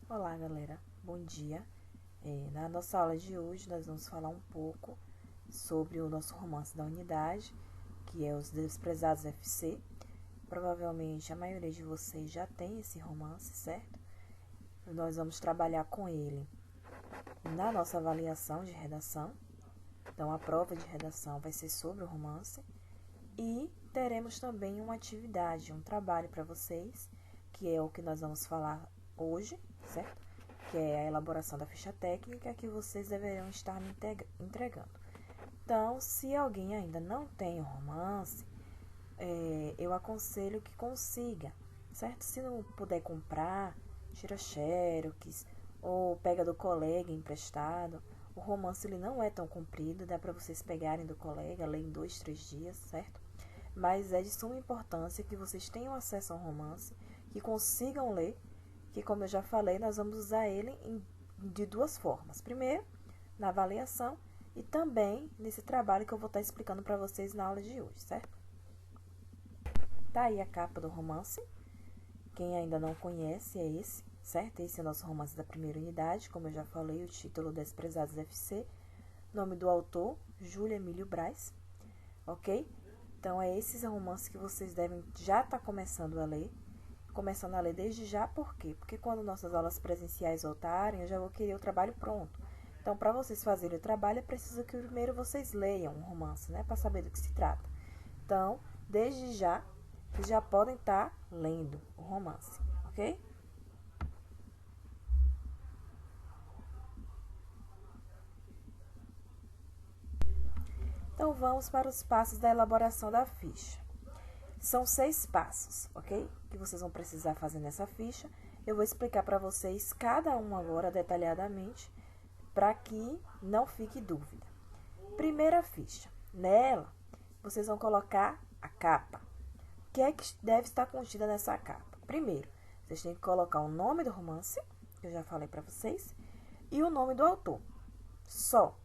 Olá, galera. Bom dia. Na nossa aula de hoje, nós vamos falar um pouco sobre o nosso romance da unidade, que é Os Desprezados FC. Provavelmente a maioria de vocês já tem esse romance, certo? Nós vamos trabalhar com ele na nossa avaliação de redação. Então, a prova de redação vai ser sobre o romance. E teremos também uma atividade, um trabalho para vocês, que é o que nós vamos falar hoje, certo? Que é a elaboração da ficha técnica que vocês deverão estar me entregando. Então, se alguém ainda não tem o romance, eu aconselho que consiga, certo? Se não puder comprar, tira xerox ou pega do colega emprestado. O romance ele não é tão comprido, dá para vocês pegarem do colega, ler em 2, 3 dias, certo? Mas é de suma importância que vocês tenham acesso ao romance, que consigam ler, que como eu já falei, nós vamos usar ele de duas formas. Primeiro, na avaliação e também nesse trabalho que eu vou estar explicando para vocês na aula de hoje, certo? Tá aí a capa do romance. Quem ainda não conhece é esse, certo? Esse é o nosso romance da primeira unidade, como eu já falei, o título Desprezados FC. Nome do autor, Júlia Emílio Braz, ok? Então, é esses romances que vocês devem já estar começando a ler. Começando a ler desde já, por quê? Porque quando nossas aulas presenciais voltarem, eu já vou querer o trabalho pronto. Então, para vocês fazerem o trabalho, é preciso que primeiro vocês leiam um romance, né? Para saber do que se trata. Então, desde já, vocês já podem estar lendo o romance, ok? Então, vamos para os passos da elaboração da ficha. São 6 passos, ok? Que vocês vão precisar fazer nessa ficha. Eu vou explicar para vocês cada um agora detalhadamente, para que não fique dúvida. Primeira ficha. Nela, vocês vão colocar a capa. O que é que deve estar contida nessa capa? Primeiro, vocês têm que colocar o nome do romance, que eu já falei para vocês, e o nome do autor. Só.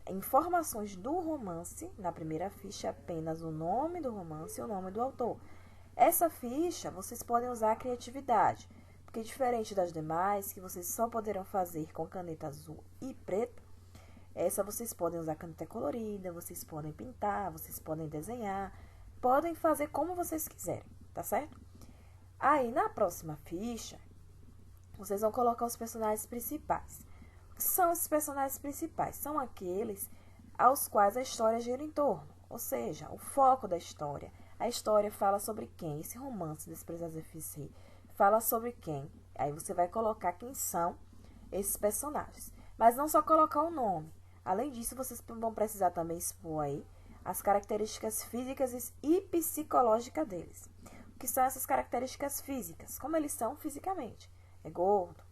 Informações do romance, na primeira ficha, apenas o nome do romance e o nome do autor. Essa ficha, vocês podem usar a criatividade, porque diferente das demais, que vocês só poderão fazer com caneta azul e preta, essa vocês podem usar caneta colorida, vocês podem pintar, vocês podem desenhar, podem fazer como vocês quiserem, tá certo? Aí, na próxima ficha, vocês vão colocar os personagens principais. O que são esses personagens principais? São aqueles aos quais a história gira em torno, ou seja, o foco da história. A história fala sobre quem? Esse romance Desprezados FC fala sobre quem? Aí você vai colocar quem são esses personagens. Mas não só colocar o nome. Além disso, vocês vão precisar também expor aí as características físicas e psicológicas deles. O que são essas características físicas? Como eles são fisicamente? É gordo,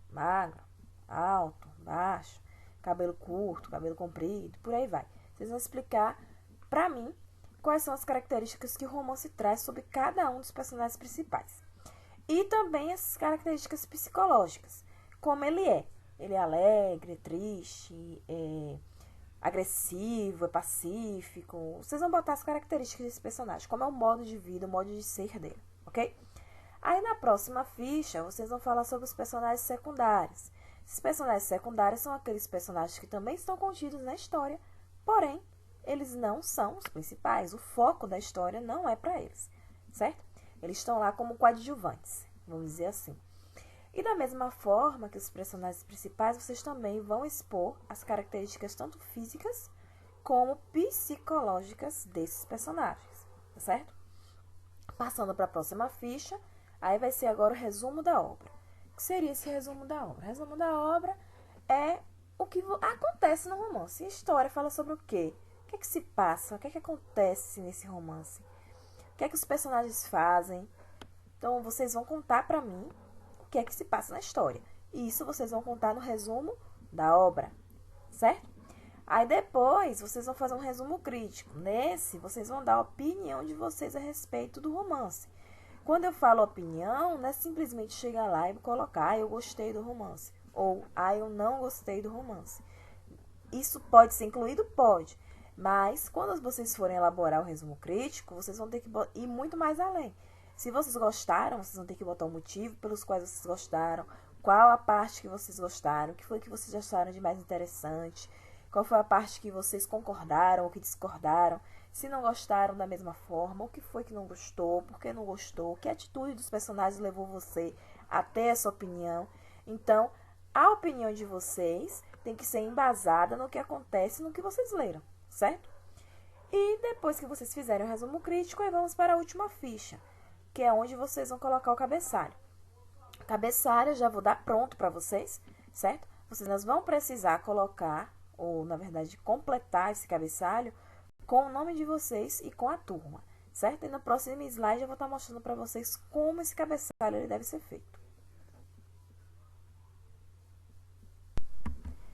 magro, alto, baixo, cabelo curto, cabelo comprido, por aí vai. Vocês vão explicar para mim quais são as características que o romance traz sobre cada um dos personagens principais. E também as características psicológicas, como ele é. Ele é alegre, é triste, é agressivo, é pacífico. Vocês vão botar as características desse personagem, como é o modo de vida, o modo de ser dele, ok? Aí na próxima ficha, vocês vão falar sobre os personagens secundários. Esses personagens secundários são aqueles personagens que também estão contidos na história, porém, eles não são os principais. O foco da história não é para eles, certo? Eles estão lá como coadjuvantes, vamos dizer assim. E da mesma forma que os personagens principais, vocês também vão expor as características tanto físicas como psicológicas desses personagens, tá certo? Passando para a próxima ficha, aí vai ser agora o resumo da obra. O que seria esse resumo da obra? O resumo da obra é o que acontece no romance. E a história fala sobre o quê? O que é que se passa? O que é que acontece nesse romance? O que é que os personagens fazem? Então, vocês vão contar para mim o que é que se passa na história. E isso vocês vão contar no resumo da obra, certo? Aí depois, vocês vão fazer um resumo crítico. Nesse, vocês vão dar a opinião de vocês a respeito do romance. Quando eu falo opinião, não é simplesmente chegar lá e colocar, eu gostei do romance. Ou, eu não gostei do romance. Isso pode ser incluído? Pode. Mas, quando vocês forem elaborar o resumo crítico, vocês vão ter que ir muito mais além. Se vocês gostaram, vocês vão ter que botar o motivo pelos quais vocês gostaram, qual a parte que vocês gostaram, o que foi que vocês acharam de mais interessante, qual foi a parte que vocês concordaram ou que discordaram, se não gostaram da mesma forma, o que foi que não gostou, por que não gostou, que atitude dos personagens levou você a ter essa opinião. Então, a opinião de vocês tem que ser embasada no que acontece, no que vocês leram, certo? E depois que vocês fizerem o resumo crítico, aí vamos para a última ficha, que é onde vocês vão colocar o cabeçalho. O cabeçalho eu já vou dar pronto para vocês, certo? Vocês vão precisar colocar, ou na verdade completar esse cabeçalho com o nome de vocês e com a turma, certo? E no próximo slide eu vou estar mostrando para vocês como esse cabeçalho ele deve ser feito.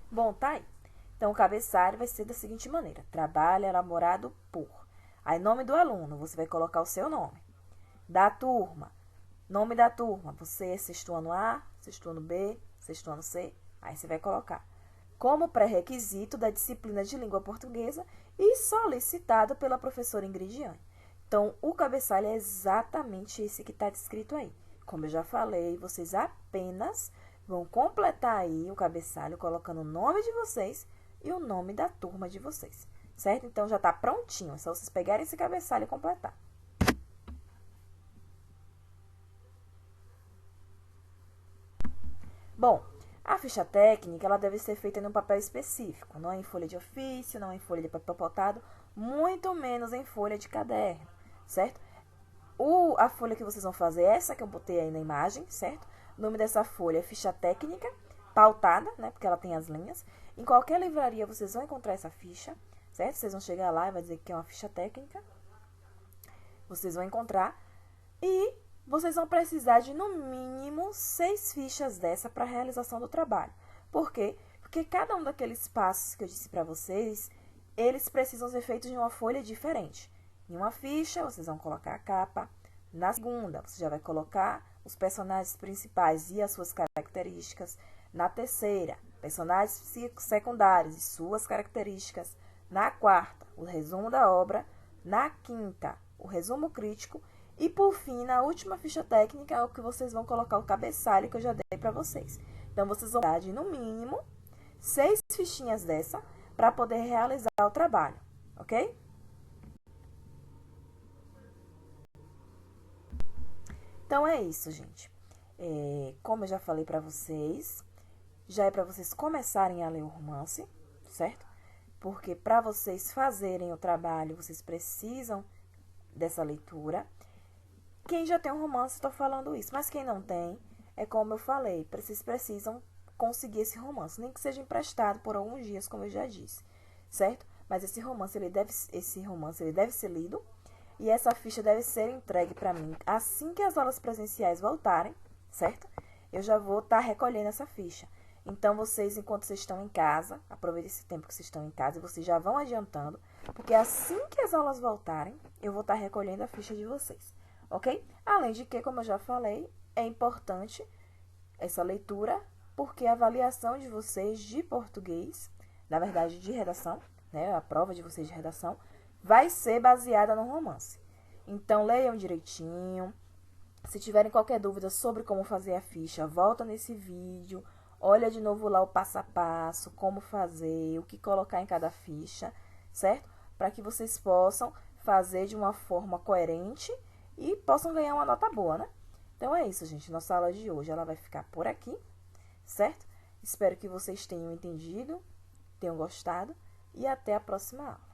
Bom, tá aí. Então, o cabeçalho vai ser da seguinte maneira. Trabalho elaborado por. Aí, nome do aluno, você vai colocar o seu nome. Da turma. Nome da turma. Você é sexto ano A, sexto ano B, sexto ano C. Aí, você vai colocar. Como pré-requisito da disciplina de língua portuguesa e solicitado pela professora Ingridiane. Então, o cabeçalho é exatamente esse que está descrito aí. Como eu já falei, vocês apenas vão completar aí o cabeçalho colocando o nome de vocês e o nome da turma de vocês, certo? Então, já está prontinho, é só vocês pegarem esse cabeçalho e completar. Bom, a ficha técnica, ela deve ser feita em um papel específico, não em folha de ofício, não em folha de papel potado, muito menos em folha de caderno, certo? A folha que vocês vão fazer é essa que eu botei aí na imagem, certo? O nome dessa folha é ficha técnica, pautada, né? Porque ela tem as linhas. Em qualquer livraria vocês vão encontrar essa ficha, certo? Vocês vão chegar lá e vai dizer que é uma ficha técnica. Vocês vão encontrar. E vocês vão precisar de, no mínimo, 6 fichas dessa para a realização do trabalho. Por quê? Porque cada um daqueles passos que eu disse para vocês, eles precisam ser feitos de uma folha diferente. Em uma ficha, vocês vão colocar a capa. Na segunda, você já vai colocar os personagens principais e as suas características. Na terceira, personagens secundários e suas características. Na quarta, o resumo da obra. Na quinta, o resumo crítico. E, por fim, na última ficha técnica, é o que vocês vão colocar o cabeçalho que eu já dei para vocês. Então, vocês vão dar, de, no mínimo, 6 fichinhas dessa para poder realizar o trabalho, ok? Então, é isso, gente. Como eu já falei para vocês, já é para vocês começarem a ler o romance, certo? Porque para vocês fazerem o trabalho, vocês precisam dessa leitura. Quem já tem um romance, estou falando isso. Mas quem não tem, é como eu falei, vocês precisam conseguir esse romance. Nem que seja emprestado por alguns dias, como eu já disse, certo? Mas esse romance ele deve ser lido. E essa ficha deve ser entregue para mim assim que as aulas presenciais voltarem, certo? Eu já vou estar recolhendo essa ficha. Então, vocês, enquanto vocês estão em casa, aproveitem esse tempo que vocês estão em casa e vocês já vão adiantando, porque assim que as aulas voltarem, eu vou estar recolhendo a ficha de vocês, ok? Além de que, como eu já falei, é importante essa leitura, porque a avaliação de vocês de português, na verdade de redação, né, a prova de vocês de redação, vai ser baseada no romance. Então, leiam direitinho. Se tiverem qualquer dúvida sobre como fazer a ficha, volta nesse vídeo. Olha de novo lá o passo a passo, como fazer, o que colocar em cada ficha, certo? Para que vocês possam fazer de uma forma coerente e possam ganhar uma nota boa, né? Então, é isso, gente. Nossa aula de hoje ela vai ficar por aqui, certo? Espero que vocês tenham entendido, tenham gostado e até a próxima aula.